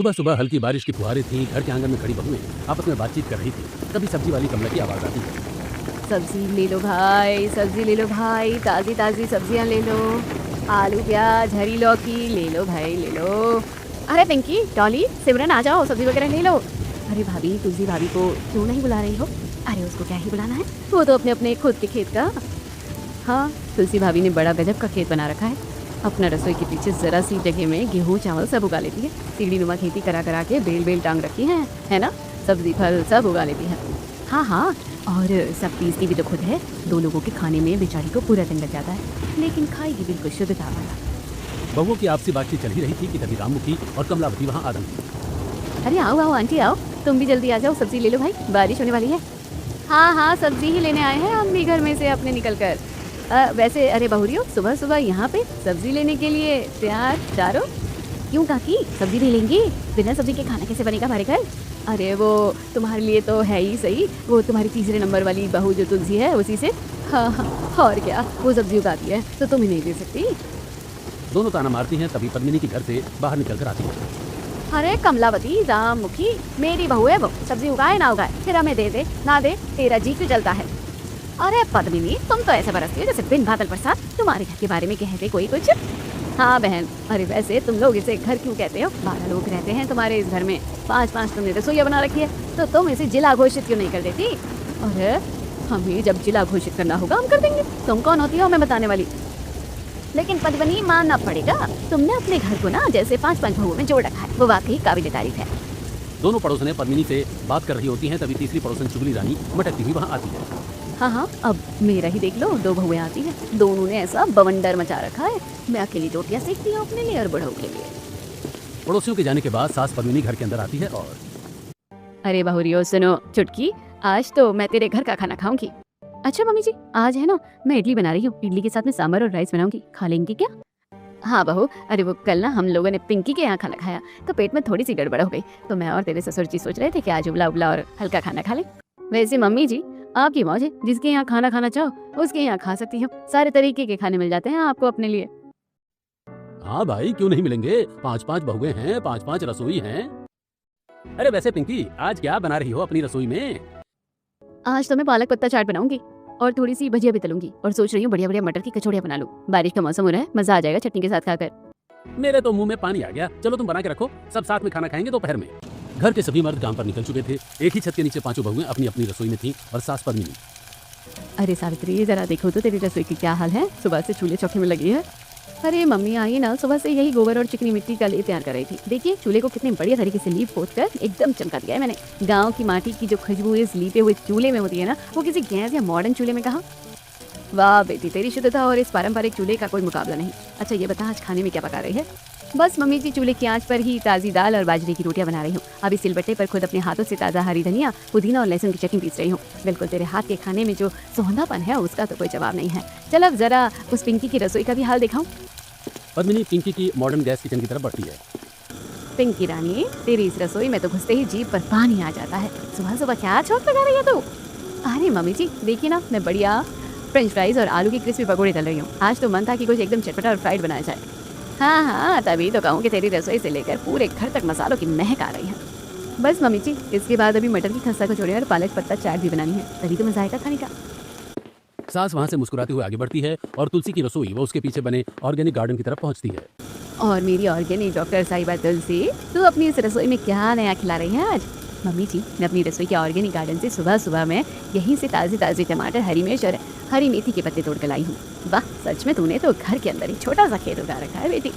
सुबह सुबह हल्की बारिश की फुहारें थीं। घर के आंगन में खड़ी बहुएं आपस में बातचीत कर रही थी। तभी सब्जी वाली कमला की आवाज आती है। सब्जी ले लो भाई, सब्जी ले लो भाई, ताज़ी ताज़ी सब्जियां ले लो। आलू प्याज हरी लौकी ले लो भाई, ले लो। अरे पिंकी, डॉली, सिमरन आ जाओ, सब्जी वगैरह ले लो। अरे भाभी, तुलसी भाभी को क्यों नहीं बुला रही हो? अरे उसको क्या ही बुलाना है, वो तो अपने अपने खुद के खेत का। हाँ, तुलसी भाभी ने बड़ा गजब का खेत बना रखा है। अपना रसोई के पीछे जरा सी जगह में गेहूँ चावल सब उगा लेती है। सीढ़ी नुमा खेती करा करा के बेल बेल टांग रखी है ना। सब्जी फल सब उगा लेती है। हाँ हाँ, और सब पीसती भी तो खुद है। 2 लोगों के खाने में बेचारी को पूरा दिन लग जाता है, लेकिन खाएगी बिल्कुल शुद्धता वाला। बहुओं की आपसी बातचीत चल ही रही थी कि तभी राममुखी और कमलावती वहाँ आ गई। अरे आओ आओ आंटी आओ, तुम भी जल्दी आ जाओ, सब्जी ले लो भाई, बारिश होने वाली है। हाँ हाँ, सब्जी ही लेने आए हैं हम भी घर में से अपने निकल कर। वैसे अरे बहुरियो, सुबह सुबह यहाँ पे सब्जी लेने के लिए तैयार चारों? क्यों काकी, सब्जी नहीं लेंगी? बिना सब्जी के खाना कैसे बनेगा हमारे घर? अरे वो तुम्हारे लिए तो है ही सही, वो तुम्हारी तीसरे नंबर वाली बहू जो तुलसी है उसी से। हाँ हाँ, और क्या, वो सब्जी उगाती है तो तुम ही नहीं दे सकती? दोनों ताना मारती हैं। तभी पद्मिनी की घर से बाहर निकल कर आती है। अरे कमलावती, राममुखी, मेरी बहू है वो, सब्जी उगाए ना उगाए फिर हमें दे दे ना दे, तेरा जी क्यों जलता है? अरे पद्मिनी, तुम तो ऐसे बरसती हो जैसे बिन बादल बरसात। तुम्हारे घर के बारे में कहते कोई कुछ? हाँ बहन, अरे वैसे तुम लोग इसे घर क्यों कहते हो? 12 लोग रहते हैं तुम्हारे इस घर में, 5-5 तुमने रसोईया बना रखी है, तो तुम इसे जिला घोषित क्यों नहीं कर देती? अरे हमें जब जिला घोषित करना होगा हम कर देंगे, तुम कौन होती हो हमें बताने वाली? लेकिन पद्मिनी, मानना पड़ेगा, तुमने अपने घर को ना जैसे 5-5 बहुओं में जोड़ रखा है, वो वाकई काबिल तारीफ है। दोनों पड़ोसनें पद्मिनी से बात कर रही होती हैं। तभी तीसरी पड़ोसन चुगली रानी मटकती हुई वहाँ आती है। हाँ हाँ, अब मेरा ही देख लो, 2 बहुएं आती हैं, दोनों ने ऐसा बवंडर मचा रखा है। मैं अकेली रोटियां सेकती हूँ अपने लिए और बड़ों के लिए। पड़ोसियों के जाने के बाद सास पद्मिनी घर के अंदर आती है और अरे बहुरियो सुनो, चुटकी, आज तो मैं तेरे घर का खाना खाऊंगी। अच्छा मम्मी जी, आज है ना, मैं इडली बना रही हूँ, इडली के साथ में सांभर और राइस बनाऊंगी, खा लेंगी क्या? हाँ बहू, अरे वो कल ना हम लोगों ने पिंकी के यहाँ खाना खाया तो पेट में थोड़ी सी गड़बड़ हो गई, तो मैं और तेरे ससुर जी सोच रहे थे कि आज उबला उबला और हल्का खाना खा ले। वैसे मम्मी जी, आपकी मौज है, जिसके यहाँ खाना खाना चाहो उसके यहाँ खा सकती हो, सारे तरीके के खाने मिल जाते हैं आपको अपने लिए। हाँ भाई, क्यों नहीं मिलेंगे? 5-5 बहुएं हैं, 5-5 रसोई हैं। अरे वैसे पिंकी, आज क्या बना रही हो अपनी रसोई में? आज तो मैं पालक पत्ता चाट बनाऊंगी और थोड़ी सी भजिया भी तलूंगी, और सोच रही हूँ बढ़िया बढ़िया मटर की कचौड़ियाँ बना लूं। बारिश का मौसम हो रहा है, मजा आ जाएगा चटनी के साथ खाकर। मेरे तो मुंह में पानी आ गया। चलो तुम बना के रखो, सब साथ में खाना खाएंगे दोपहर में। घर के सभी मर्द काम पर निकल चुके थे। एक ही छत के नीचे 5 बहुएं अपनी अपनी रसोई में थीं और सास पद्मिनी। अरे सावित्री, जरा देखो तो तेरी रसोई की क्या हाल है, सुबह से चूल्हे चौके में लगी है। अरे मम्मी आई ना, सुबह से यही गोबर और चिकनी मिट्टी का लेप तैयार कर रही थी। देखिए चूल्हे को कितने बढ़िया तरीके से लीप पोत कर एकदम चमका दिया है मैंने। गांव की माटी की जो खुशबू इस लीपे हुए चूल्हे में होती है ना, वो किसी गैस या मॉडर्न चूल्हे में कहाँ। वाह बेटी, तेरी शुद्धता और इस पारंपरिक चूल्हे का कोई मुकाबला नहीं। अच्छा ये बता, आज खाने में क्या पका रही है? बस मम्मी जी, चूल्हे की आंच पर ही ताज़ी दाल और बाजरे की रोटियां बना रही हूँ। अभी सिलबट्टे पर खुद अपने हाथों से ताज़ा हरी धनिया, पुदीना और लहसुन की चटनी पीस रही हूँ। बिल्कुल तेरे हाथ के खाने में जो सोंधापन है उसका तो कोई जवाब नहीं है। चल अब जरा उस पिंकी की रसोई का भी हाल दिखाऊं। पद्मिनी पिंकी की मॉडर्न गैस किचन की तरफ बढ़ती है। पिंकी रानी, तेरी इस रसोई में तो घुसते ही जीभ पर पानी आ जाता है। सुबह सुबह क्या छोट लगा रही है तू? अरे मम्मी जी देखिए ना, मैं बढ़िया फ्रेंच फ्राइज और आलू के क्रिस्पी पकौड़े तल रही हूँ। आज तो मन था कि कुछ एकदम चटपटा और फ्राइड बनाया जाए। हाँ हाँ, तभी तो कहूँ कि तेरी रसोई से लेकर पूरे घर तक मसालों की महक आ रही है। बस मम्मी जी, इसके बाद अभी मटर की खस्ता कचौड़ी और पालक पत्ता चाट भी बनानी है, तभी तो मजा आएगा खाने का। सास वहाँ से मुस्कुराते हुए आगे बढ़ती है और तुलसी की रसोई व उसके पीछे बने ऑर्गेनिक गार्डन की तरफ पहुँचती है। और मेरी ऑर्गेनिक डॉक्टर साहिबा तुलसी, तू अपनी इस रसोई में क्या नया खिला रही है आज? मम्मी जी, मैं अपनी रसोई के ऑर्गेनिक गार्डन से सुबह सुबह में यहीं से ताज़े ताज़े टमाटर, हरी मिर्च और हरी मेथी के पत्ते तोड़ कर लाई हूँ। वाह, सच में तूने तो घर के अंदर ही छोटा सा खेत उगा रखा है बेटी।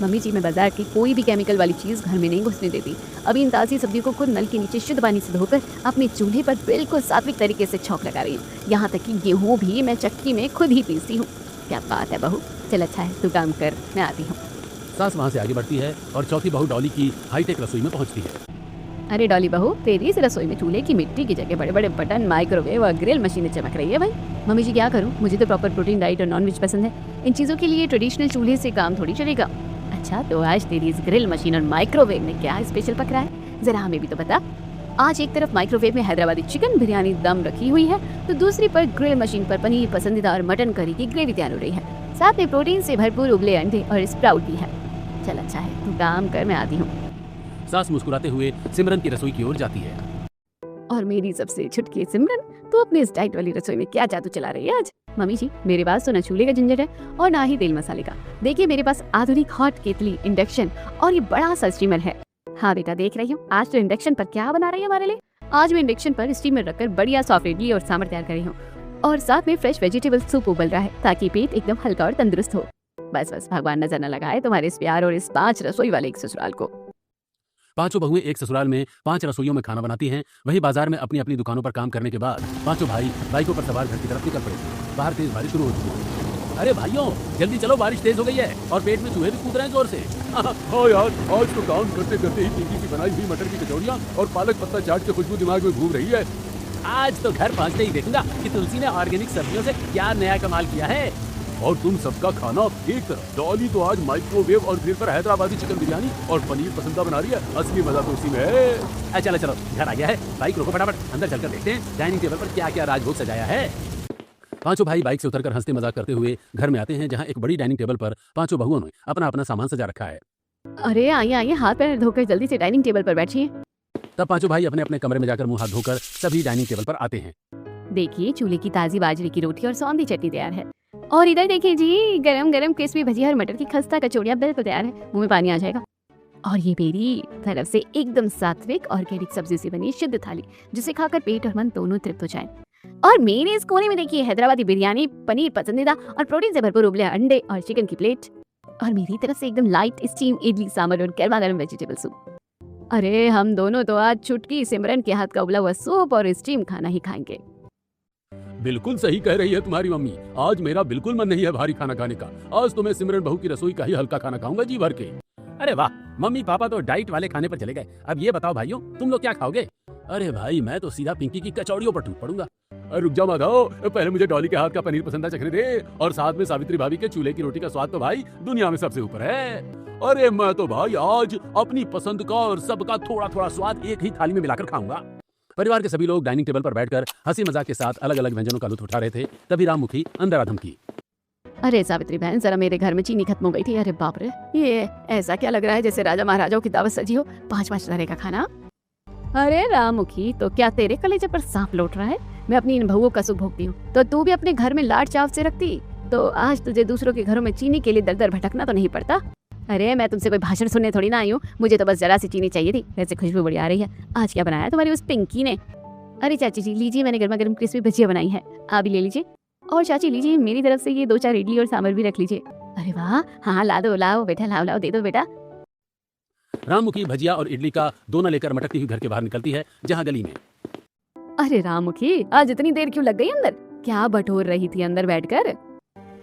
मम्मी जी, मैं बाजार की कोई भी केमिकल वाली चीज़ घर में नहीं घुसने देती। अभी इन ताज़ी सब्जियों को खुद नल के नीचे शुद्ध पानी से धोकर अपने चूल्हे पर बिल्कुल सात्विक तरीके से छौंक लगा रही हूँ। यहाँ तक कि गेहूँ भी मैं चक्की में खुद ही पीसती हूँ। क्या बात है बहू, चल अच्छा है, तू काम कर, मैं आती हूँ। सास वहाँ से आगे बढ़ती है और चौथी बहू डॉली की हाईटेक रसोई में पहुँचती है। अरे डॉली बहू, तेरी इस रसोई में चूल्हे की मिट्टी की जगह बड़े बड़े बटन, माइक्रोवेव और ग्रिल मशीनें चमक रही है भाई। मम्मी जी क्या करूँ, मुझे तो प्रॉपर प्रोटीन डाइट और नॉनवेज पसंद है। इन चीज़ों के लिए ट्रेडिशनल चूल्हे से काम थोड़ी चलेगा। अच्छा तो आज तेरी इस ग्रिल मशीन और माइक्रोवेव में क्या स्पेशल पक रहा है, जरा हमें भी तो बता। आज एक तरफ माइक्रोवेव में हैदराबादी चिकन बिरयानी दम रखी हुई है, तो दूसरी पर ग्रिल मशीन पर पनीर पसंदीदा और मटन करी की ग्रेवी तैयार हो रही है। साथ में प्रोटीन से भरपूर उबले अंडे और स्प्राउट भी है। चल अच्छा है, तू काम कर, मैं आती हूँ। सास मुस्कुराते हुए सिमरन की रसोई की ओर जाती है। और मेरी सबसे छुटकी सिमरन, तो अपनी इस डाइट वाली रसोई में क्या जादू चला रही है आज? मम्मी जी, मेरे पास तो न चूल्हे का झंझट है और ना ही तेल मसाले का। देखिए मेरे पास आधुनिक हॉट केतली, इंडक्शन और ये बड़ा सा स्टीमर है। हाँ बेटा, देख रही हूँ आज तो इंडक्शन पर क्या बना रही है हमारे लिए। आज मैं इंडक्शन पर स्टीमर रखकर बढ़िया सॉफ्ट इडली और सांभर तैयार कर रही हूँ और साथ में फ्रेश वेजिटेबल सूप उबल रहा है ताकि पेट एकदम हल्का और तंदुरुस्त हो। बस बस भगवान नजर न लगाए तुम्हारे इस प्यार और इस 5 रसोई वाले एक ससुराल को। पांचों बहुएं एक ससुराल में 5 रसोइयों में खाना बनाती हैं। वही बाजार में अपनी अपनी दुकानों पर काम करने के बाद पांचों भाई बाइकों पर सवार घर की तरफ निकल पड़े थे। बाहर तेज बारिश शुरू हो चुकी है। अरे भाइयों, जल्दी चलो, बारिश तेज हो गई है और पेट में चूहे भी कूद रहे हैं जोर से। हाँ यार, आज तो काम करते करते ही पिंकी की बनाई हुई मटर की कचौड़ियाँ और पालक पत्ता चाट की खुशबू दिमाग में घूम रही है। आज तो घर पहुंचते ही देखूंगा कि तुलसी ने ऑर्गेनिक सब्जियों से क्या नया कमाल किया है। और तुम सबका खाना एक तरफ। डॉली तो आज माइक्रोवेव और ग्रिल पर हैदराबादी चिकन बिरयानी और पनीर पसंदा बना रही है। असली मजा तो उसी में है। चलो चलो, घर आ गया है। बाइक रोको फटाफट, अंदर चलकर देखते हैं डाइनिंग टेबल पर क्या क्या राजभोग सजाया है। पांचों भाई बाइक से उतरकर हंसते मजाक करते हुए घर में आते हैं, जहां एक बड़ी डाइनिंग टेबल पर पांचों बहुओं ने अपना अपना सामान सजा रखा है। अरे आइए आइए, हाथ पैर धोकर जल्दी से डाइनिंग टेबल पर बैठिए। तब पांचों भाई अपने अपने कमरे में जाकर मुंह हाथ धोकर सभी डाइनिंग टेबल पर आते हैं। देखिए चूल्हे की ताजी बाजरे की रोटी और सौंधी चटनी तैयार है। और इधर देखिए जी, गरम गरम क्रिस्पी भजिया और मटर की खस्ता कचौड़ियाँ बिल्कुल तैयार है। मुंह में पानी आ जाएगा। और ये मेरी तरफ से एकदम सात्विक ऑर्गेनिक सब्जी से बनी शुद्ध थाली, जिसे खाकर पेट और मन दोनों तृप्त हो जाए। और मेरे इस कोने में देखिए हैदराबादी बिरयानी, पनीर पसंदीदा और प्रोटीन से भरपूर उबले अंडे और चिकन की प्लेट। और मेरी तरफ से एकदम लाइट स्टीम इडली, सांभर और गर्मा गर्म वेजिटेबल सूप। अरे हम दोनों तो आज छुटकी सिमरन के हाथ का उबला हुआ सूप और स्टीम खाना ही खाएंगे। बिल्कुल सही कह रही है तुम्हारी मम्मी। आज मेरा बिल्कुल मन नहीं है भारी खाना खाने का। आज तो मैं सिमरन बहू की रसोई का ही हल्का खाना खाऊंगा जी भर के। अरे वाह, मम्मी पापा तो डाइट वाले खाने पर चले गए। अब ये बताओ भाइयों, तुम लोग क्या खाओगे? अरे भाई, मैं तो सीधा पिंकी की कचौड़ियों पर टूट पड़ूंगा। रुक जा माधव, पहले मुझे डॉली के हाथ का पनीर पसंदा चखने दे और साथ में सावित्री भाभी के चूल्हे की रोटी का स्वाद तो भाई दुनिया में सबसे ऊपर है। अरे मैं तो भाई आज अपनी पसंद का और सबका थोड़ा थोड़ा स्वाद एक ही थाली में मिलाकर खाऊंगा। परिवार के सभी लोग डाइनिंग टेबल पर बैठकर हंसी मजाक के साथ अलग अलग व्यंजनों का लुत्फ उठा रहे थे। तभी राममुखी अंदर आधम की। अरे सावित्री बहन, जरा मेरे घर में चीनी खत्म हो गई थी। अरे बाप रे, ये ऐसा क्या लग रहा है जैसे राजा महाराजाओं की दावत सजी हो। 5-5 तरह का खाना। अरे राममुखी, तो क्या तेरे कलेजे पर सांप लौट रहा है? मैं अपनी इन बहुओं का सुख भोगती हूँ, तो तू भी अपने घर में लाड चाव से रखती तो आज तुझे दूसरों के घरों में चीनी के लिए दर दर भटकना तो नहीं पड़ता। अरे मैं तुमसे कोई भाषण सुनने थोड़ी ना आई हूँ, मुझे तो बस जरा सी चीनी चाहिए थी। वैसे खुशबू बड़ी आ रही है। आज क्या बनाया तुम्हारी उस पिंकी ने? अरे चाची जी लीजिए, मैंने गर्मा गर्म क्रिस्पी भजिया बनाई है, आप भी ले लीजिए। और चाची लीजिए, मेरी तरफ से ये 2-4 इडली और सांभर भी रख लीजिए। अरे वाह, हाँ ला दो, लाओ बेटा, लाओ लाओ, दे दो बेटा। राममुखी भजिया और इडली का दोना लेकर मटकती हुई घर के बाहर निकलती है, जहाँ गली में। अरे राममुखी, आज इतनी देर क्यों लग गई अंदर? क्या बटोर रही थी अंदर बैठकर?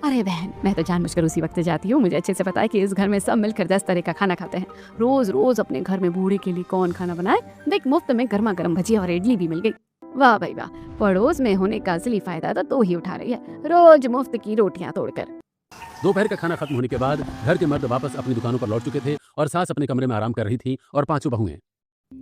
अरे बहन, मैं तो जानबूझकर उसी वक्त जाती हूँ। मुझे अच्छे से पता है कि इस घर में सब मिलकर 10 तरह का खाना खाते हैं। रोज रोज अपने घर में बूढ़े के लिए कौन खाना बनाए। देख, मुफ्त में गर्मा गर्म भजिया और इडली भी मिल गई। वाह भाई वाह, पड़ोस में होने का असली फायदा तो तू ही उठा रही है, रोज मुफ्त की रोटियां तोड़कर। दोपहर का खाना खत्म होने के बाद घर के मर्द वापस अपनी दुकानों पर लौट चुके थे और सास अपने कमरे में आराम कर रही थी और पांचों बहुएं।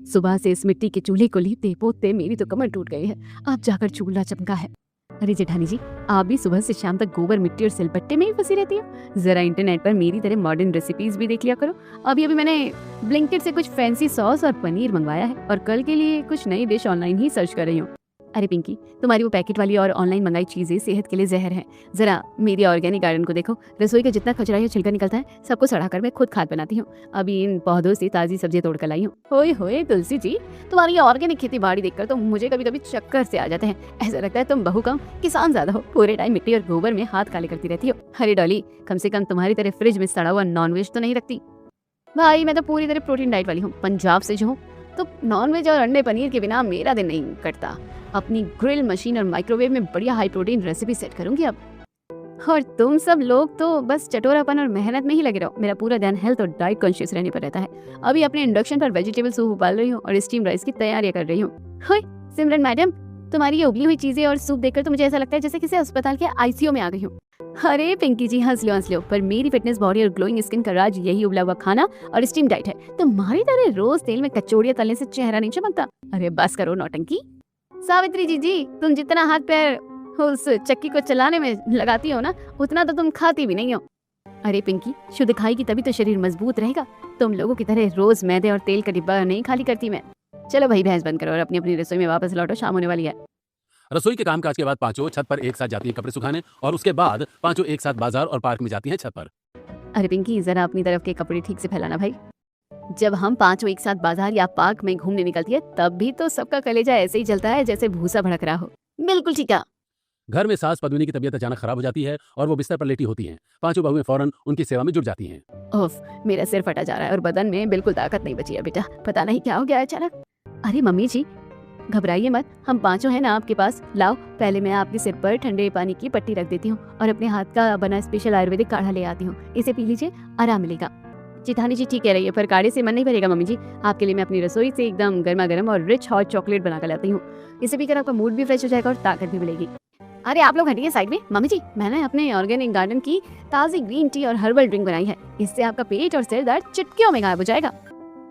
सुबह से इस मिट्टी के चूल्हे को लीपते पोतते मेरी तो कमर टूट गई है। अब जाकर चूल्हा चमका है। अरे जेठानी जी, आप भी सुबह से शाम तक गोबर, मिट्टी और सिलबट्टे में ही फंसी रहती हो। जरा इंटरनेट पर मेरी तरह मॉडर्न रेसिपीज भी देख लिया करो। अभी मैंने ब्लिंकिट से कुछ फैंसी सॉस और पनीर मंगवाया है और कल के लिए कुछ नई डिश ऑनलाइन ही सर्च कर रही हूँ। अरे पिंकी, तुम्हारी वो पैकेट वाली और ऑनलाइन मंगाई चीजें सेहत के लिए जहर है। जरा मेरी ऑर्गेनिक गार्डन को देखो। रसोई का जितना कचरा या छिलका निकलता है सबको सड़ाकर मैं खुद खाद बनाती हूँ। अभी इन पौधों से ताजी सब्जियां तोड़कर लाई हूँ। होए होए तुलसी जी, तुम्हारी ऑर्गेनिक खेती बाड़ी देखकर तो मुझे कभी कभी चक्कर से आ जाते हैं। ऐसा लगता है तुम बहू कम किसान ज्यादा हो। पूरे टाइम मिट्टी और गोबर में हाथ काले करती रहती हो। अरे डॉली, कम से कम तुम्हारी तरह फ्रिज में सड़ा हुआ नॉनवेज तो नहीं रखती। भाई मैं तो पूरी तरह प्रोटीन डाइट वाली हूँ। पंजाब से जो हूँ तो नॉनवेज और अंडे पनीर के बिना मेरा दिन नहीं कटता। अपनी ग्रिल मशीन और माइक्रोवेव में बढ़िया हाई प्रोटीन रेसिपी सेट करूंगी अब। और तुम सब लोग तो बस चटोरापन और मेहनत में ही लगे रहो। मेरा पूरा ध्यान हेल्थ और डाइट कॉन्शियस रहने पर रहता है। अभी अपने इंडक्शन पर वेजिटेबल सूप उबाल रही हूँ और स्टीम राइस की तैयारियां कर रही हूँ। हाय सिमरन मैडम, तुम्हारी ये उबली हुई चीजें और सूप देखकर तो मुझे ऐसा लगता है जैसे किसी अस्पताल के आईसीयू में आ गई हूँ। अरे पिंकी जी, हंस लो, पर मेरी फिटनेस बॉडी और ग्लोइंग स्किन का राज यही उबला हुआ खाना और स्टीम डाइट है। तुम्हारी तरह रोज तेल में कचौड़ियां तलने से चेहरा नहीं चमकता। अरे बस करो नौटंकी। सावित्री जी, तुम जितना हाथ पैर उस चक्की को चलाने में लगाती हो ना, उतना तो तुम खाती भी नहीं हो। अरे पिंकी, शुद्ध खाएगी तभी तो शरीर मजबूत रहेगा। तुम लोगों की तरह रोज मैदे और तेल का डिब्बा नहीं खाली करती मैं। चलो भाई भैंस बंद करो और अपनी अपनी रसोई में वापस लौटो, शाम होने वाली है। रसोई के कामकाज के बाद पांचों छत पर एक साथ जाती हैं कपड़े सुखाने और उसके बाद पांचों एक साथ बाजार और पार्क में जाती हैं छत पर। अरे पिंकी, जरा अपनी तरफ के कपड़े ठीक से फैलाना भाई। जब हम पांचों एक साथ बाजार या पार्क में घूमने निकलती है तब भी तो सबका कलेजा ऐसे ही जलता है जैसे भूसा भड़क रहा हो। बिल्कुल ठीक है। घर में सास पद्मिनी की तबीयत अचानक खराब हो जाती है और वो बिस्तर पर लेटी होती हैं। पांचों बहुएं फौरन उनकी सेवा में जुट जाती हैं। ओफ, मेरा सिर फटा जा रहा है और बदन में बिल्कुल ताकत नहीं बची है बेटा। पता नहीं क्या हो गया अचानक। अरे मम्मी जी, घबराइए मत, हम पांचों हैं ना आपके पास। लाओ, पहले मैं आपके सिर पर ठंडे पानी की पट्टी रख देती हूँ और अपने हाथ का बना स्पेशल आयुर्वेदिक काढ़ा ले आती हूँ। इसे पी लीजिए, आराम मिलेगा। जिठानी जी ठीक कह रही है, पर काढ़े से मन नहीं भरेगा मम्मी जी। आपके लिए मैं अपनी रसोई से एकदम गर्मा गर्म और रिच हॉट चॉकलेट बना कर लाती हूँ। इसे पीकर आपका मूड भी फ्रेश हो जाएगा और ताकत भी मिलेगी। अरे आप लोग हटिए साइड में। मम्मी जी, मैंने अपने ऑर्गेनिक गार्डन की ताज़ी ग्रीन टी और हर्बल ड्रिंक बनाई है। इससे आपका पेट और सिर दर्द चुटकियों में गायब हो जाएगा।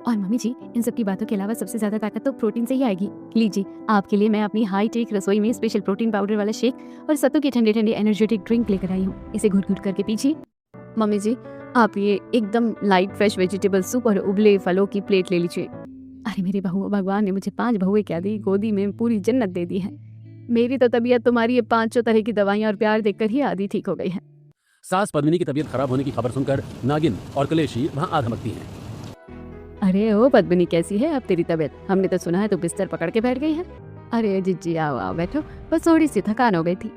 और मम्मी जी, इन सब की बातों के अलावा सबसे ज्यादा ताकत तो प्रोटीन से ही आएगी। लीजिए, आपके लिए मैं अपनी हाई टेक रसोई में स्पेशल प्रोटीन पाउडर वाला शेक और सत्तू की ठंडी ठंडी एनर्जेटिक ड्रिंक लेकर आई हूँ। इसे घुट घुट करके पीजिए। मम्मी जी, आप ये एकदम लाइट फ्रेश वेजिटेबल सूप और उबले फलों की प्लेट ले लीजिए। अरे मेरे बहू, भगवान ने मुझे 5 बहुएं क्या दी, गोदी में पूरी जन्नत दे दी है। मेरी तो तबीयत तुम्हारी ये 5 तरह की दवाइयाँ और प्यार देखकर ही आधी ठीक हो गई है। सास पद्मिनी की तबीयत खराब होने की खबर सुनकर नागिन और कलेशी वहाँ आ धमकती हैं। अरे ओ पद्मिनी, कैसी है अब तेरी तबीयत? हमने तो सुना है तू बिस्तर पकड़ के बैठ गई है। अरे जिज्जी, आओ आओ बैठो, बस थोड़ी सी थकान हो गई थी।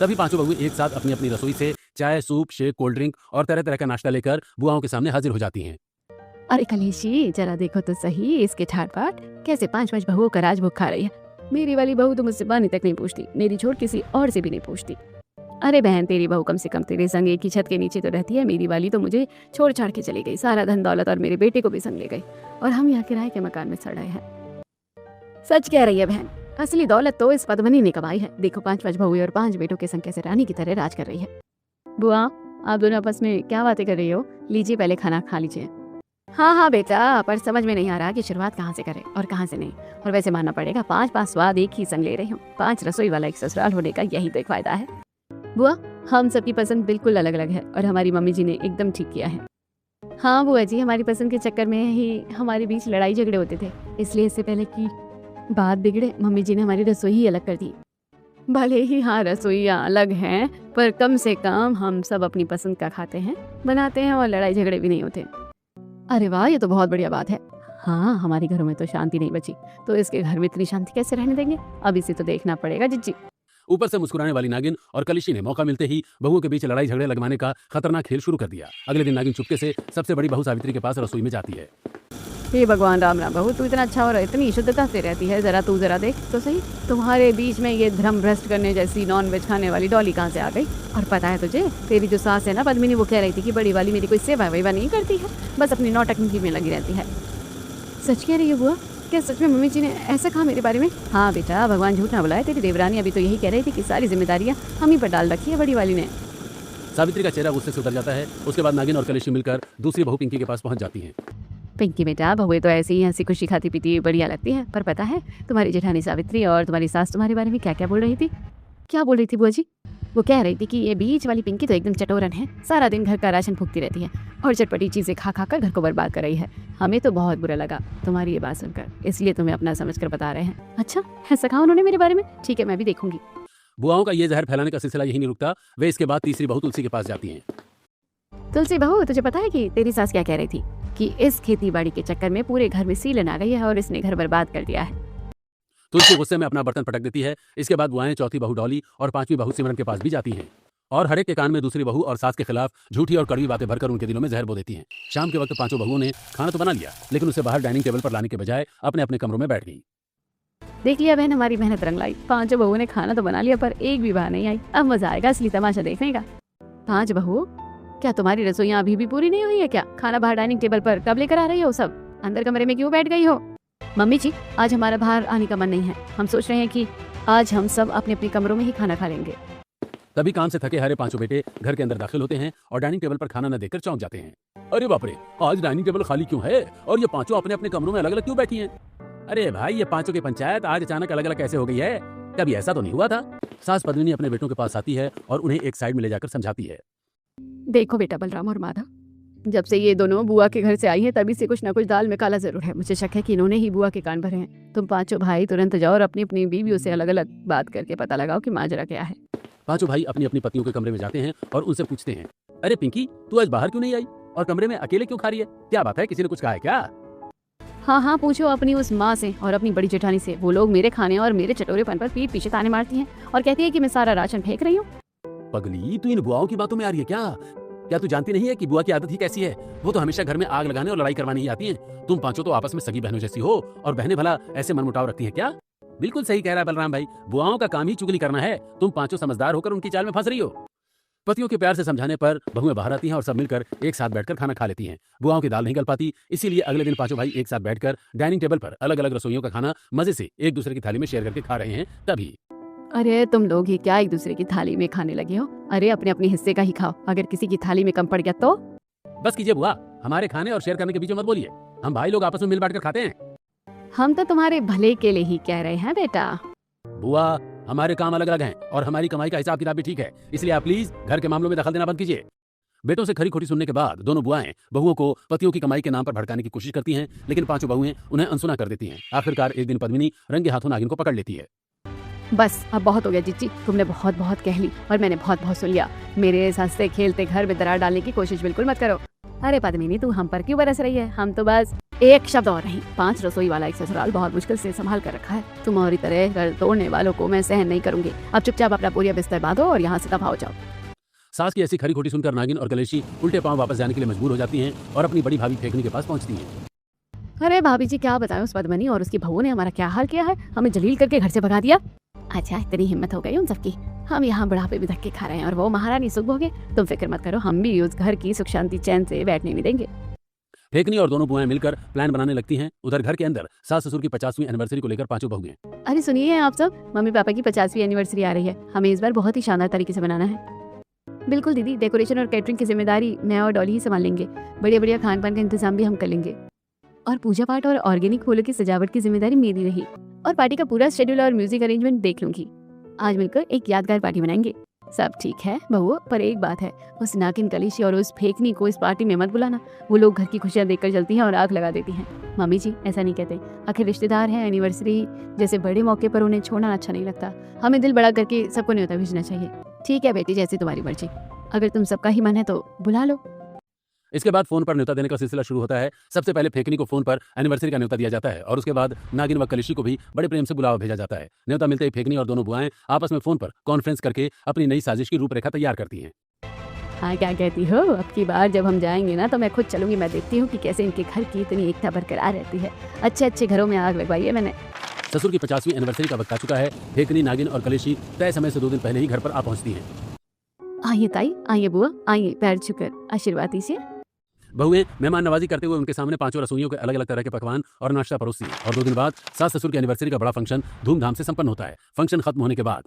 तभी पांचों बहुएं एक साथ अपनी अपनी रसोई से चाय, सूप, शेक, कोल्ड ड्रिंक और तरह तरह का नाश्ता लेकर बुआओं के सामने हाजिर हो जाती हैं। अरे कलेशी, जरा देखो तो सही इसके ठाट बाट, कैसे 5 बहुओं का राजभोग खा रही है। मेरी वाली बहू तो मुझसे पानी तक नहीं पूछती, मेरी छोड़ किसी और से भी नहीं पूछती। अरे बहन, तेरी बहू कम से कम तेरे संग एक ही छत के नीचे तो रहती है। मेरी वाली तो मुझे छोड़ छाड़ के चली गई, सारा धन दौलत और मेरे बेटे को भी संग ले गई, और हम यहाँ किराए के मकान में सड़ रहे हैं। सच कह रही है बहन, असली दौलत तो इस पद्मिनी ने कमाई है। देखो 5 बहुएं और 5 बेटों के संग कैसे रानी की तरह राज कर रही है। बुआ, आप दोनों आपस में क्या बातें कर रही हो? लीजिए पहले खाना खा लीजिए। हाँ हाँ बेटा, पर समझ में नहीं आ रहा कि शुरुआत कहाँ से करें और कहाँ से नहीं। और वैसे मानना पड़ेगा 5 स्वाद एक ही संग ले रही हूँ। 5 रसोई वाला एक ससुराल होने का यही तो एक फायदा है। बुआ, हम सबकी पसंद बिल्कुल अलग अलग है और हमारी मम्मी जी ने एकदम ठीक किया है। हाँ बुआ जी, हमारी पसंद के चक्कर में ही हमारे बीच लड़ाई झगड़े होते थे, इसलिए इससे पहले कि बात बिगड़े मम्मी जी ने हमारी रसोई ही अलग कर दी। भले ही हाँ रसोइयाँ अलग हैं, पर कम से कम हम सब अपनी पसंद का खाते हैं, बनाते हैं और लड़ाई झगड़े भी नहीं होते। अरे वाह, ये तो बहुत बढ़िया बात है। हाँ, हमारे घरों में तो शांति नहीं बची, तो इसके घर में इतनी शांति कैसे रहने देंगे? अब इसे तो देखना पड़ेगा जिज्जी। ऊपर से मुस्कुराने वाली नागिन और कलिशी ने मौका मिलते ही बहुओं के बीच लड़ाई झगड़े लगवाने का खतरनाक खेल शुरू कर दिया। अगले दिन नागिन चुपके से सबसे बड़ी बहू सावित्री के पास रसोई में जाती है। हे भगवान राम राम, बहू तू इतना अच्छा हो रहा है, इतनी शुद्धता से रहती है, जरा तू जरा देख तो सही, तुम्हारे बीच में ये धर्म भ्रष्ट करने जैसी नॉन वेज खाने वाली डॉली कहाँ से आ गई? और पता है तुझे, तेरी जो सास है ना पद्मिनी, वो कह रही थी कि बड़ी वाली मेरी कोई सेवा वेवा नहीं करती है, बस अपनी नौटंकी में लगी रहती है। सच कह रही है बुआ? क्या सच में मम्मी जी ने ऐसा कहा मेरे बारे में? हाँ बेटा, भगवान झूठ ना बुलाए, तेरी देवरानी अभी तो यही कह रही थी कि सारी जिम्मेदारियाँ हम ही पर डाल रखी है बड़ी वाली ने। सावित्री का चेहरा गुस्से से उतर जाता है। उसके बाद नागिन और कलिशी मिलकर दूसरी बहू पिंकी के पास पहुंच जाती हैं। पिंकी बेटा, बहुएं तो ऐसे ही हंसी खुशी खाती पीती बढ़िया लगती है, पर पता है तुम्हारी जेठानी सावित्री और तुम्हारी सास तुम्हारे बारे में क्या क्या बोल रही थी? क्या बोल रही थी बुआ जी? वो कह रही थी कि ये बीच वाली पिंकी तो एकदम चटोरन है, सारा दिन घर का राशन फूकती रहती है और चटपटी चीजें खा खा कर घर को बर्बाद कर रही है। हमें तो बहुत बुरा लगा तुम्हारी ये बात सुनकर, इसलिए तुम्हें अपना समझकर बता रहे हैं। अच्छा, ऐसा कहा उन्होंने मेरे बारे में? ठीक है, मैं भी देखूंगी। बुआओं का ये जहर फैलाने का सिलसिला यही नहीं रुकता। वे इसके बाद तीसरी बहू तुलसी के पास जाती हैं। तुलसी बहू, तुझे पता है कि तेरी सास क्या कह रही थी? कि इस खेती बाड़ी के चक्कर में पूरे घर में सीलन आ गई है और इसने घर बर्बाद कर दिया है। तुलसी गुस्से में अपना बर्तन पटक देती है। इसके बाद बुआएं चौथी बहू डॉली और 5वीं बहू सिमरन के पास भी जाती हैं और हर एक के कान में दूसरी बहू और सास के खिलाफ झूठी और कड़वी बातें भरकर उनके दिलों में जहर बो देती हैं। शाम के वक्त 5 बहुओं ने खाना तो बना लिया, लेकिन उसे बाहर डाइनिंग टेबल पर लाने के बजाय अपने अपने कमरों में बैठ गई। देख लिया बहन, हमारी मेहनत रंग लाई। 5 बहुओं ने खाना तो बना लिया, पर एक भी बाहर नहीं आई। अब मजा आएगा असली तमाशा देखने का। 5 बहुओं, क्या तुम्हारी रसोइयाँ अभी भी पूरी नहीं हुई है क्या? खाना बाहर डाइनिंग टेबल पर कब लेकर आ रही हो? सब अंदर कमरे में क्यों बैठ गई हो? मम्मी जी, आज हमारा बाहर आने का मन नहीं है। हम सोच रहे हैं कि आज हम सब अपने अपने कमरों में ही खाना खा लेंगे। तभी काम से थके हारे 5 बेटे घर के अंदर दाखिल होते हैं और डाइनिंग टेबल पर खाना न देखकर चौंक जाते हैं। अरे बाप रे, आज डाइनिंग टेबल खाली क्यों है और ये 5 अपने अपने कमरों में अलग अलग क्यों बैठी हैं? अरे भाई, ये 5 की पंचायत आज अचानक अलग अलग कैसे हो गई है? कभी ऐसा तो नहीं हुआ था। सास पद्मिनी अपने बेटों के पास आती है और उन्हें एक साइड में ले जाकर समझाती है। देखो बेटा बलराम और माधव, जब से ये दोनों बुआ के घर से आई हैं तभी से कुछ ना कुछ दाल में काला जरूर है। मुझे शक है कि इन्होंने ही बुआ के कान भरे हैं। तुम पांचों भाई तुरंत जाओ और अपनी अपनी बीवियों से अलग अलग बात करके पता लगाओ कि माजरा क्या है। पांचों भाई अपनी अपनी पत्नियों के कमरे में जाते हैं और उनसे पूछते हैं, अरे पिंकी, तू आज बाहर क्यों नहीं आई और कमरे में अकेले क्यों खा रही है? क्या बात है, किसी ने कुछ कहा है क्या? हाँ हाँ, पूछो अपनी उस माँ से और अपनी बड़ी जेठानी से। वो लोग मेरे खाने और मेरे चटोरेपन पर पीठ पीछे ताने मारती हैं और कहती है कि मैं सारा राशन फेंक रही हूँ। पगली, तू इन बुआओं की बातों में आ रही है क्या? क्या तू जानती नहीं है कि बुआ की आदत ही कैसी है? वो तो हमेशा घर में आग लगाने और लड़ाई करवाने ही आती हैं। तुम पांचों तो आपस में सगी बहनों जैसी हो और बहनें भला ऐसे मनमुटाव रखती हैं क्या? बिल्कुल सही कह रहा है बलराम भाई, बुआओं का काम ही चुगली करना है। तुम पांचों समझदार होकर उनकी चाल में फंस रही हो। पतियों के प्यार से समझाने पर बहुएं बाहर आती हैं और सब मिलकर एक साथ बैठकर खाना खा लेती हैं। बुआओं की दाल नहीं गल पाती, इसीलिए अगले दिन पांचों भाई एक साथ बैठकर डाइनिंग टेबल पर अलग अलग रसोइयों का खाना मजे से एक दूसरे की थाली में शेयर करके खा रहे हैं। तभी अरे तुम लोग ही क्या एक दूसरे की थाली में खाने लगे हो? अरे अपने अपने हिस्से का ही खाओ, अगर किसी की थाली में कम पड़ गया तो। बस कीजिए बुआ, हमारे खाने और शेयर करने के बीच में मत बोलिए। हम भाई लोग आपस में मिल बांट कर खाते हैं। हम तो तुम्हारे भले के लिए ही कह रहे हैं बेटा। बुआ, हमारे काम अलग अलग हैं और हमारी कमाई का हिसाब किताब भी ठीक है, इसलिए आप प्लीज घर के मामलों में दखल देना बंद कीजिए। बेटों से खरी खोटी सुनने के बाद दोनों बुआएं बहुओं को पतियों की कमाई के नाम पर भड़काने की कोशिश करती हैं, लेकिन पांचों बहुएं उन्हें अनसुना कर देती हैं। आखिरकार एक दिन पद्मिनी रंगे हाथों नागिन को पकड़ लेती है। बस अब बहुत हो गया जीजी, तुमने बहुत बहुत कह ली और मैंने बहुत बहुत सुन लिया। मेरे इस हंसते खेलते घर में दरार डालने की कोशिश बिल्कुल मत करो। अरे पद्मिनी, तू हम पर क्यों बरस रही है? हम तो बस एक शब्द और नहीं, 5 रसोई वाला एक ससुराल बहुत मुश्किल से संभाल कर रखा है। तुम्हारी तरह घर तोड़ने वालों को मैं सहन नहीं करूंगी। अब चुपचाप अपना पूरा बिस्तर बांधो और यहाँ से दफा हो जाओ। सास की ऐसी खरी खोटी सुनकर नागिन और कलेशी उल्टे पांव वापस जाने के लिए मजबूर हो जाती हैं और अपनी बड़ी भाभी फेंकनी के पास पहुंचती हैं। अरे भाभी जी, क्या बताएं, उस पद्मिनी और उसकी बहू ने हमारा क्या हाल किया है। हमें जलील करके घर से भगा दिया। अच्छा, इतनी हिम्मत हो गई उन सबकी। हम यहाँ बुढ़ापे में धक्के खा रहे हैं और वो महारानी सुख भोगे। तुम फिक्र मत करो, हम भी उस घर की सुख शांति चैन से बैठने नहीं देंगे। फेंकनी और दोनों बुआएं मिलकर प्लान बनाने लगती हैं। उधर घर के अंदर सास ससुर की 50वीं एनिवर्सरी को लेकर पांचों बहुएं। अरे सुनिए आप सब, मम्मी पापा की 50वीं एनिवर्सरी आ रही है। हमें इस बार बहुत ही शानदार तरीके से मनाना है। बिल्कुल दीदी, डेकोरेशन और कैटरिंग की जिम्मेदारी मैं और डॉली ही संभाल लेंगे। बढ़िया बढ़िया खान पान का इंतजाम भी हम कर लेंगे और पूजा पाठ और ऑर्गेनिक फूलों की सजावट की जिम्मेदारी मेरी रही और पार्टी का पूरा शेड्यूल और म्यूजिक अरेंजमेंट देख लूंगी। आज मिलकर एक यादगार पार्टी बनाएंगे। सब ठीक है बहू, पर एक बात है, उस नागिन कलेशी और उस फेंकनी को इस पार्टी में मत बुलाना। वो लोग घर की खुशियां देखकर जलती हैं और आग लगा देती हैं। मम्मी जी ऐसा नहीं कहते, आखिर रिश्तेदार हैं। एनिवर्सरी जैसे बड़े मौके पर उन्हें छोड़ना अच्छा नहीं लगता। हमें दिल बड़ा करके सबको न्योता भेजना चाहिए। ठीक है बेटी, जैसी तुम्हारी मर्जी। अगर तुम सबका ही मन है तो बुला लो। इसके बाद फोन पर न्योता देने का सिलसिला शुरू होता है। सबसे पहले फेंकनी को फोन पर एनिवर्सरी का न्योता दिया जाता है और उसके बाद नागिन व कलिशी को भी बड़े प्रेम से बुलावा भेजा जाता है। न्योता मिलते ही फेंकनी और दोनों बुआएं आपस में फोन पर कॉन्फ्रेंस करके अपनी नई साजिश की रूपरेखा तैयार करती हैं। हाँ, क्या कहती हो? अब की बार जब हम जाएंगे ना तो मैं खुद चलूंगी। मैं देखती हूँ कि कैसे इनके घर की इतनी एकता बरकरार रहती है। अच्छे अच्छे घरों में आग लगवाई है मैंने। ससुर की 50वीं एनिवर्सरी का वक्त आ चुका है। फेंकनी, नागिन और कलेशी तय समय से 2 दिन पहले ही घर पर आ पहुंचती हैं। आइए ताई, आइए बुआ, आइए, पैर छूकर आशीर्वाद दीजिए। बहुएं मेहमान नवाजी करते हुए उनके सामने पांचों रसोइयों के अलग अलग तरह के पकवान और नाश्ता परोसती हैं और 2 दिन बाद सास ससुर की एनिवर्सरी का बड़ा फंक्शन धूमधाम से संपन्न होता है। फंक्शन खत्म होने के बाद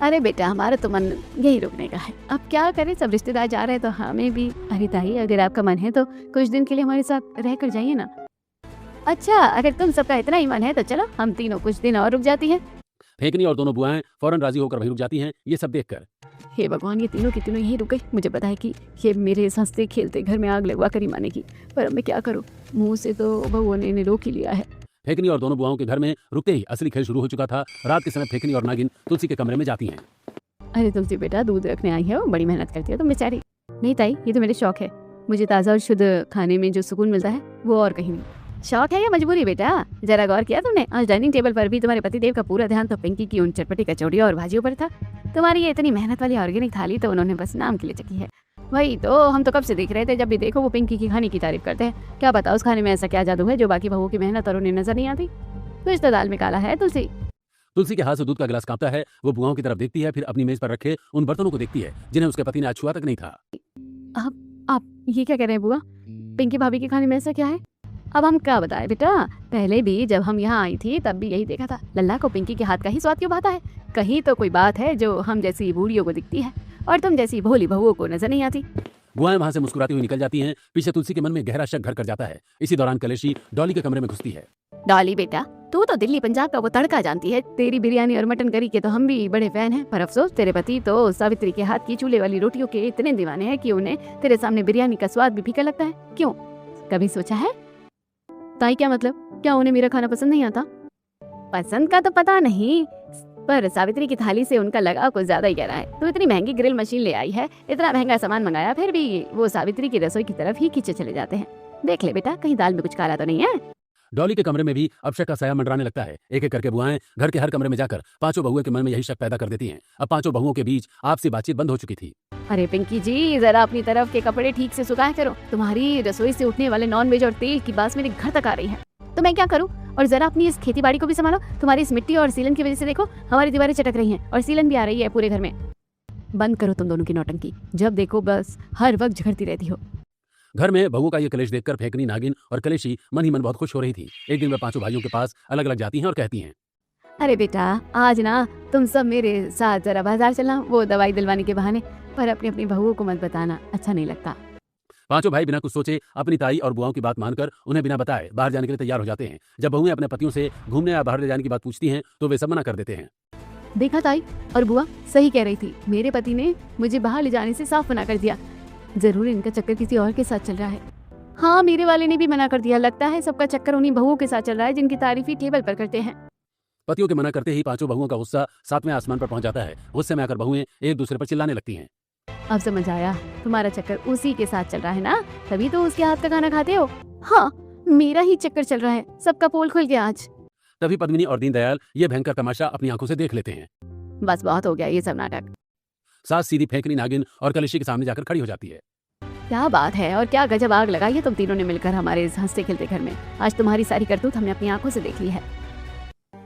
अरे बेटा, हमारा तो मन यही रुकने का है। अब क्या करें, सब रिश्तेदार जा रहे हैं तो हमें भी। अरे ताई, अगर आपका मन है तो कुछ दिन के लिए हमारे साथ रह कर जाइए ना। अच्छा, अगर तुम सबका इतना ही मन है तो चलो, हम तीनों कुछ दिन और रुक जाती हैं। फेंकनी और दोनों बुआएं फौरन राजी होकर वहीं रुक जाती हैं। ये सब देखकर हे भगवान, ये तीनों की तीनों यहीं रुक गई। मुझे पता है कि ये मेरे इस हंसते खेलते घर में आग लगवा कर ही मानेगी, पर अब मैं क्या करूं? मुंह से तो बहू ने रोक ही लिया है। फेंकनी और दोनों बुआओं के घर में रुकते ही असली खेल शुरू हो चुका था। रात के समय फेंकनी और नागिन तुलसी के कमरे में जाती हैं। अरे तुलसी बेटा, दूध रखने आई है, बड़ी मेहनत करती है तुम बेचारी। नहीं ताई, ये तो मेरे शौक है। मुझे ताज़ा और शुद्ध खाने में जो सुकून मिलता है वो और कहीं नहीं। शौक है या मजबूरी बेटा? जरा गौर किया तुमने? आज डाइनिंग टेबल पर भी तुम्हारे पतिदेव का पूरा ध्यान तो पिंकी की उन चटपटी कचौड़ी और भाजियों पर था। तुम्हारी ये इतनी मेहनत वाली ऑर्गेनिक थाली तो उन्होंने बस नाम के लिए चखी है। वही तो हम तो कब से देख रहे थे, जब भी देखो वो पिंकी की खाने की तारीफ करते हैं। क्या पता उस खाने में ऐसा क्या जादू है जो बाकी बहुओं की मेहनत और उन्हें नजर नहीं आती। कुछ तो दाल में काला है। तुलसी के हाथ से दूध का गिलास कांपता है। वो बुआओं की तरफ देखती है, फिर अपनी मेज पर रखे उन बर्तनों को देखती है जिन्हें उसके पति ने आज छुआ तक नहीं था। आप ये क्या कह रहे हैं बुआ? पिंकी भाभी के खाने में ऐसा क्या है? अब हम क्या बताएं बेटा, पहले भी जब हम यहाँ आई थी तब भी यही देखा था। लल्ला को पिंकी के हाथ का ही स्वाद क्यों भाता है? कहीं तो कोई बात है जो हम जैसी बूढ़ियों को दिखती है और तुम जैसी भोली बहुओं को नजर नहीं आती। बुआएं वहां से मुस्कुराती हुई निकल जाती हैं। पीछे तुलसी के मन में गहरा शक घर कर जाता है। इसी दौरान कलेशी डॉली के कमरे में घुसती है। डॉली बेटा, तू तो दिल्ली पंजाब का वो तड़का जानती है। तेरी बिरयानी और मटन करी के तो हम भी बड़े फैन हैं, पर अफसोस तेरे पति तो सावित्री के हाथ की चूल्हे वाली रोटियों के इतने दीवाने हैं कि उन्हें तेरे सामने बिरयानी का स्वाद भी फीका लगता है। क्यों, कभी सोचा है? ताई क्या मतलब, क्या उन्हें मेरा खाना पसंद नहीं आता? पसंद का तो पता नहीं, पर सावित्री की थाली से उनका लगाव कुछ ज्यादा ही गहरा है। तू इतनी महंगी ग्रिल मशीन ले आई है, इतना महंगा सामान मंगाया, फिर भी वो सावित्री की रसोई की तरफ ही खींचे चले जाते हैं। देख ले बेटा, कहीं दाल में कुछ काला तो नहीं है। डॉली के कमरे में भी अब शक का साया मंडराने लगता है। एक एक करके बुआएं घर के हर कमरे में जाकर पांचों बहुओं के मन में यही शक पैदा कर देती हैं। अब पांचों बहुओं के बीच आपसी बातचीत बंद हो चुकी थी। अरे पिंकी जी, जरा अपनी तरफ के कपड़े ठीक से सुखाया करो। तुम्हारी रसोई से उठने वाले नॉन वेज और तेल की बात मेरे घर तक आ रही है, तो मैं क्या करूं? और जरा अपनी इस खेती बाड़ी को भी संभालो। तुम्हारी इस मिट्टी और सीलन की वजह से देखो हमारी दीवारें चटक रही हैं और सीलन भी आ रही है पूरे घर में। बंद करो तुम दोनों की नौटंकी, जब देखो बस हर वक्त झगड़ती रहती हो। घर में बहुओं का ये कलेश देखकर फेंकनी, नागिन और कलेशी मन ही मन बहुत खुश हो रही थी। एक दिन वह पांचों भाइयों के पास अलग अलग जाती हैं और कहती हैं, अरे बेटा, आज ना तुम सब मेरे साथ जरा बाजार चलना, वो दवाई दिलवाने के बहाने, पर अपनी अपनी बहुओं को मत बताना, अच्छा नहीं लगता। पांचों भाई बिना कुछ सोचे अपनी ताई और बुआओं की बात मानकर उन्हें बिना बताए बाहर जाने के लिए तैयार हो जाते हैं। जब बहुएं अपने पतियों से घूमने या बाहर ले जाने की बात पूछती हैं तो वे सब मना कर देते हैं। देखा ताई और बुआ सही कह रही थी, मेरे पति ने मुझे बाहर ले जाने से साफ मना कर दिया। जरूर इनका चक्कर किसी और के साथ चल रहा है। हाँ, मेरे वाले ने भी मना कर दिया। लगता है सबका चक्कर उन्हीं बहुओं के साथ चल रहा है जिनकी तारीफ ही टेबल पर करते हैं। पतियों के मना करते ही पांचों बहुओं का गुस्सा सातवें आसमान पर पहुंच जाता है। गुस्से में आकर बहुएं एक दूसरे पर चिल्लाने लगती हैं। अब समझ आया, तुम्हारा चक्कर उसी के साथ चल रहा है ना, तभी तो उसके हाथ का खाना खाते हो। हाँ, मेरा ही चक्कर चल रहा है, सबका पोल खुल गया आज। तभी पद्मिनी और दीनदयाल ये भयंकर तमाशा अपनी आंखों से देख लेते हैं। बस बहुत हो गया ये सब नाटक। सास सीधी फेंकनी, नागिन और कलेशी के सामने जाकर खड़ी हो जाती है। क्या बात है, और क्या गजब आग लगाई है तुम तीनों ने मिलकर हमारे इस हंसते खिलते घर में। आज तुम्हारी सारी करतूत हमने अपनी आंखों से देख ली है।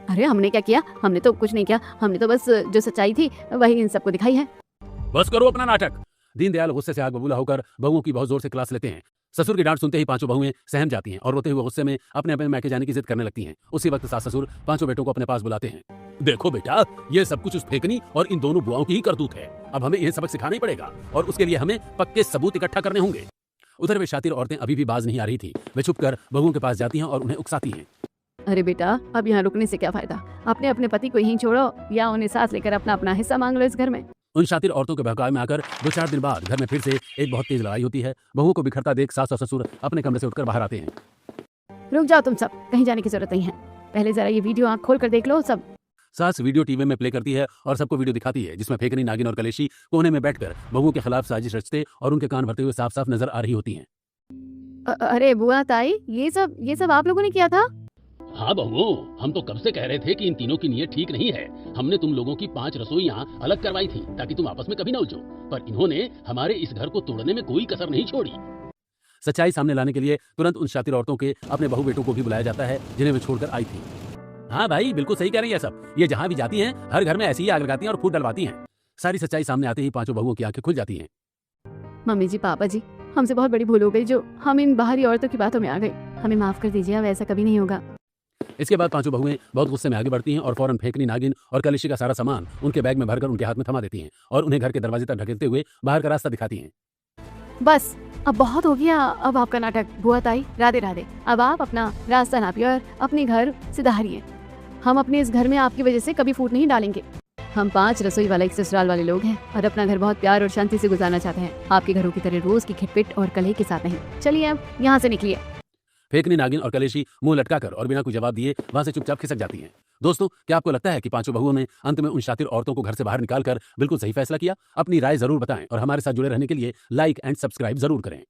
अरे हमने क्या किया? हमने तो कुछ नहीं किया, हमने तो बस जो सच्चाई थी वही इन सबको दिखाई है। बस करो अपना नाटक। दीनदयाल गुस्से से आग बबूला होकर बहुओं की बहुत जोर से क्लास लेते हैं। ससुर की डांट सुनते ही पांचों बहुएं सहम जाती हैं और रोते हुए गुस्से में अपने अपने मैके जाने की जिद करने लगती हैं। उसी वक्त सास ससुर पांचों बेटों को अपने पास बुलाते हैं। देखो बेटा, ये सब कुछ उस फेंकनी और इन दोनों बुआओं की ही करतूत है। अब हमें इन्हें सबक सिखाना ही पड़ेगा और उसके लिए हमें पक्के सबूत इकट्ठा करने होंगे। उधर वे शातिर औरतें अभी भी बाज नहीं आ रही थी। वे छुपकर बहुओं के पास जाती हैं और उन्हें उकसाती हैं। अरे बेटा, अब यहाँ रुकने से क्या फायदा? अपने अपने पति को यहीं छोड़ो या उन्हें साथ लेकर अपना अपना हिस्सा मांग लो इस घर में। उन शातिर औरतों के बहकावे में आकर 2-4 दिन बाद घर में फिर से एक बहुत तेज लड़ाई होती है। बहुओं को बिखरता देख सास और ससुर अपने कमरे से उठकर बाहर आते हैं। रुक जाओ तुम सब, कहीं जाने की जरूरत नहीं है। पहले जरा ये वीडियो आंख खोल कर देख लो सब। सास वीडियो टीवी में प्ले करती है और सबको वीडियो दिखाती है जिसमें फेंकनी, नागिन और कलेशी कोने में बैठकर बहुओं के खिलाफ साजिश रचते और उनके कान भरते हुए साफ साफ नजर आ रही होती हैं। अरे बुआ ताई, ये सब आप लोगों ने किया था? हाँ बहुओं, हम तो कब से कह रहे थे कि इन तीनों की नीयत ठीक नहीं है। हमने तुम लोगों की 5 रसोइयां अलग करवाई थी ताकि तुम आपस में कभी न उलझो, पर इन्होंने हमारे इस घर को तोड़ने में कोई कसर नहीं छोड़ी। सच्चाई सामने लाने के लिए तुरंत उन शातिर औरतों के अपने बहु बेटों को भी बुलाया जाता है जिन्हें वे छोड़कर आई थी। हाँ भाई, बिल्कुल सही कह रही है सब। ये जहाँ भी जाती हैं हर घर में ऐसी ही आग लगाती हैं और फूट डलवाती हैं। सारी सच्चाई सामने आते ही पांचों बहुओं की आंखें खुल जाती हैं। मम्मी जी, पापा जी, हमसे बहुत बड़ी भूल हो गई जो हम इन बाहरी औरतों की बातों में आ गए। हमें माफ कर दीजिए, अब ऐसा कभी नहीं होगा। इसके बाद पांचों बहुएं बहुत गुस्से में आगे बढ़ती हैं और फौरन फेंकनी, नागिन और कलेशी का सारा सामान उनके बैग में भरकर उनके हाथ में थमा देती हैं और उन्हें घर के दरवाजे तक ढकेलते हुए बाहर का रास्ता दिखाती हैं। बस अब बहुत हो गया, अब आपका नाटक। बुआ ताई, राधे राधे। अब आप अपना रास्ता नापिए और अपने घर सुधारिए। हम अपने इस घर में आपकी वजह से कभी फूट नहीं डालेंगे। हम 5 रसोई वाला एक ससुराल वाले लोग हैं और अपना घर बहुत प्यार और शांति से गुजारना चाहते हैं, आपके घरों की तरह रोज की खिटपिट और कलह के साथ नहीं। चलिए अब यहाँ से निकलिए। फेंकनी, नागिन और कलेशी मुंह लटकाकर और बिना कोई जवाब दिए वहां से चुपचाप खिसक जाती हैं। दोस्तों, क्या आपको लगता है कि पांचों बहुओं ने अंत में उन शातिर औरतों को घर से बाहर निकालकर बिल्कुल सही फैसला किया? अपनी राय जरूर बताएं और हमारे साथ जुड़े रहने के लिए लाइक एंड सब्सक्राइब जरूर करें।